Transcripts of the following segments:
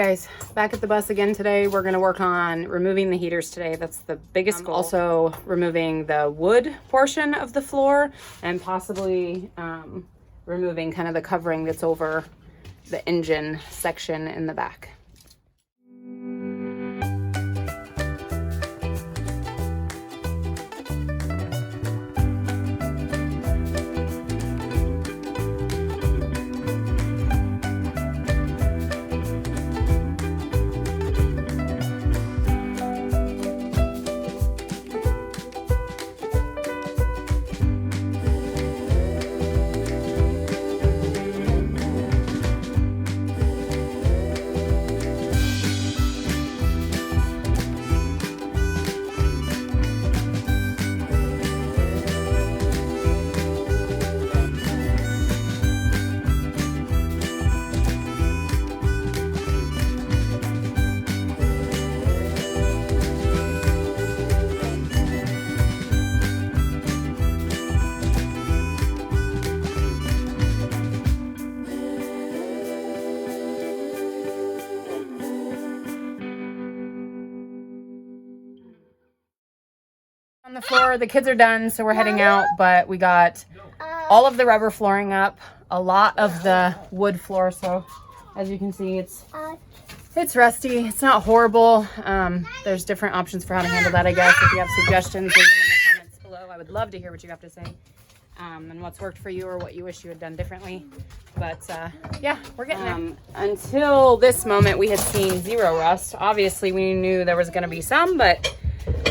guys, back at the bus again today. We're going to work on removing the heaters today. That's the biggest goal. Also removing the wood portion of the floor and possibly removing kind of the covering that's over the engine section in the back. On the floor, the kids are done, so we're heading out, but we got all of the rubber flooring up, a lot of the wood floor, so as you can see, it's rusty. It's not horrible. There's different options for how to handle that, I guess. If you have suggestions, leave them in the comments below. I would love to hear what you have to say, and what's worked for you or what you wish you had done differently. But yeah, we're getting there. Until this moment, we had seen zero rust. Obviously, we knew there was going to be some, but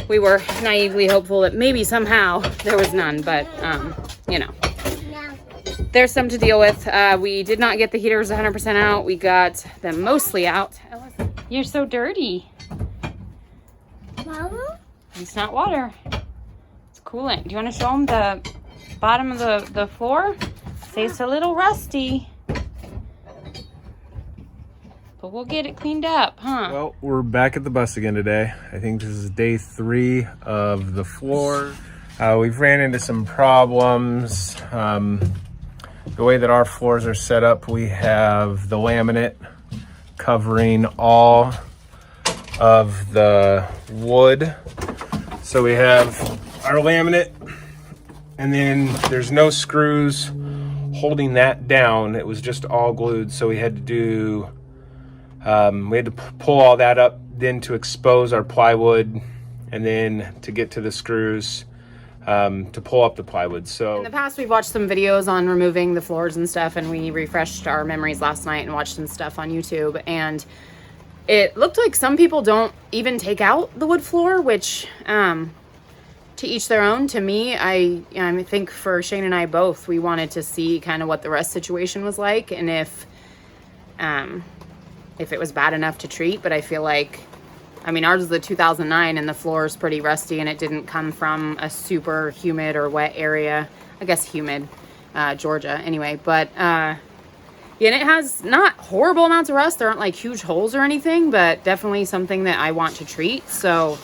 we were naively hopeful that maybe somehow there was none, but you know, there's some to deal with. We did not get the heaters 100% out. We got them mostly out. Ellis, you're so dirty. Mama? It's not water. It's coolant. Do you want to show them the bottom of the floor? Say it's a little rusty. But we'll get it cleaned up, huh? Well, we're back at the bus again today. I think this is day 3 of the floor. We've ran into some problems. The way that our floors are set up, we have the laminate covering all of the wood. So we have our laminate, and then there's no screws holding that down. It was just all glued, so we had to pull all that up then to expose our plywood, and then to get to the screws to pull up the plywood. So in the past, we've watched some videos on removing the floors and stuff, and we refreshed our memories last night and watched some stuff on YouTube, and it looked like some people don't even take out the wood floor, which to each their own. To me, I think for Shane and I both, we wanted to see kind of what the rust situation was like, and if it was bad enough to treat. But I feel like, I mean, ours is the 2009 and the floor is pretty rusty, and it didn't come from a super humid or wet area. I guess humid, Georgia anyway. But yeah, and it has not horrible amounts of rust. There aren't like huge holes or anything, but definitely something that I want to treat. So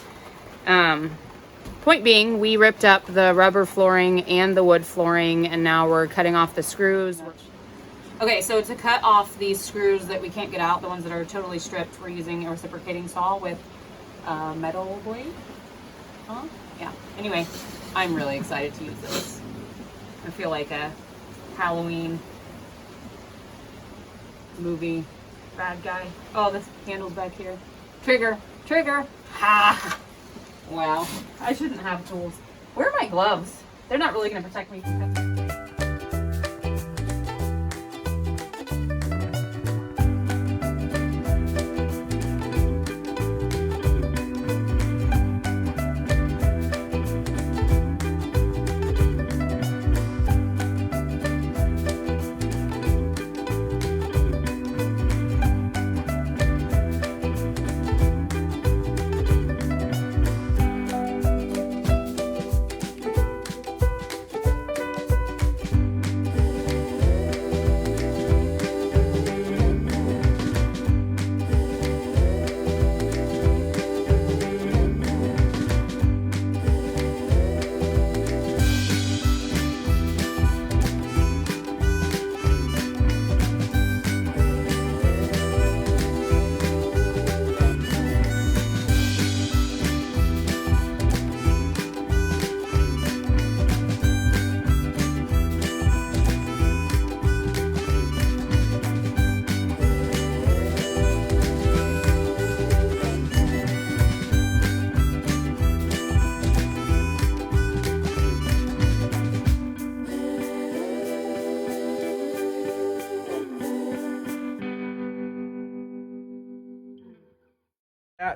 point being, we ripped up the rubber flooring and the wood flooring, and now we're cutting off the screws. Okay, so to cut off these screws that we can't get out, the ones that are totally stripped, we're using a reciprocating saw with a metal blade. Huh? Yeah. Anyway, I'm really excited to use this. I feel like a Halloween movie bad guy. Oh, this handle's back here. Trigger. Ha! Wow. I shouldn't have tools. Where are my gloves? They're not really going to protect me from cutting.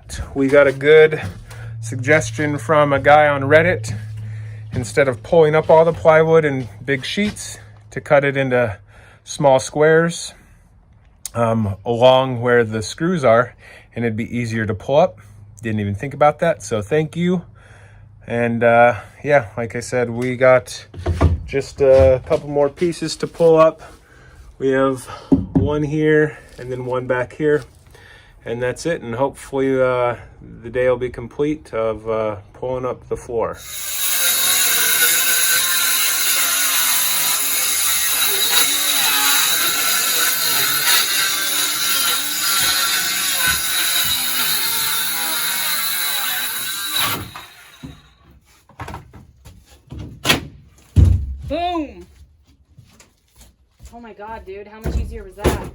but we got a good suggestion from a guy on Reddit. Instead of pulling up all the plywood in big sheets, to cut it into small squares along where the screws are, and it'd be easier to pull up. Didn't even think about that, so thank you. And yeah, like I said, we got just a couple more pieces to pull up. We have one here and then one back here, and that's it. And hopefully the day will be complete of pulling up the floor. Boom! Oh my god, dude, how much easier was that?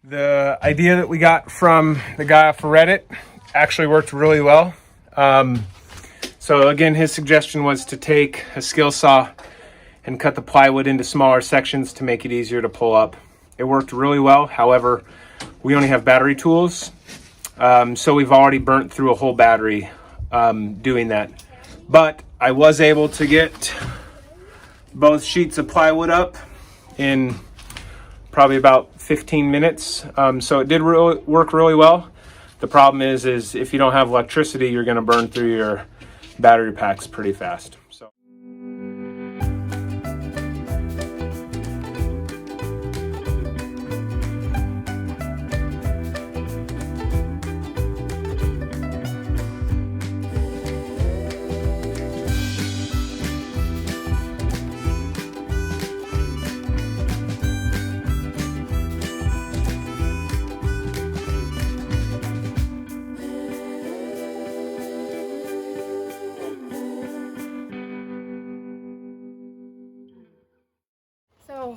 The idea that we got from the guy off of Reddit actually worked really well. So again, his suggestion was to take a skill saw and cut the plywood into smaller sections to make it easier to pull up. It worked really well. However, we only have battery tools. So we've already burnt through a whole battery doing that. But I was able to get both sheets of plywood up in probably about 15 minutes. So it did work really well. The problem is if you don't have electricity, you're going to burn through your battery packs pretty fast. So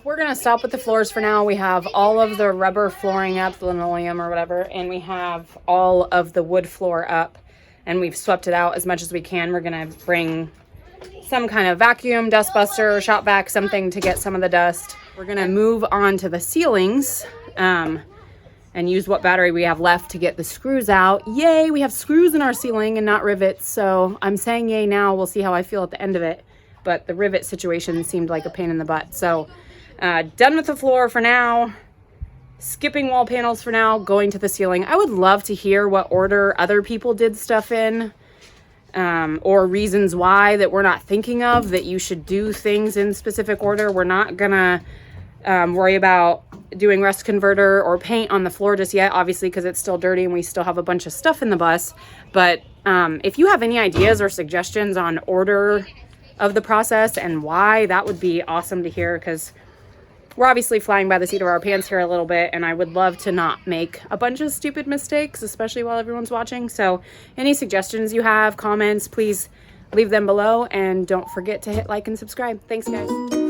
we're gonna stop with the floors for now. We have all of the rubber flooring up, the linoleum or whatever, and we have all of the wood floor up, and we've swept it out as much as we can. We're gonna bring some kind of vacuum, dust buster, shop vac, something to get some of the dust. We're gonna move on to the ceilings and use what battery we have left to get the screws out. Yay, we have screws in our ceiling and not rivets, so I'm saying yay now. We'll see how I feel at the end of it, but the rivet situation seemed like a pain in the butt. So done with the floor for now, skipping wall panels for now, going to the ceiling. I would love to hear what order other people did stuff in, or reasons why that we're not thinking of, that you should do things in specific order. We're not gonna worry about doing rust converter or paint on the floor just yet, obviously, because it's still dirty and we still have a bunch of stuff in the bus. But if you have any ideas or suggestions on order of the process and why, that would be awesome to hear, because we're obviously flying by the seat of our pants here a little bit, and I would love to not make a bunch of stupid mistakes, especially while everyone's watching. So any suggestions you have, comments, please leave them below, and don't forget to hit like and subscribe. Thanks, guys.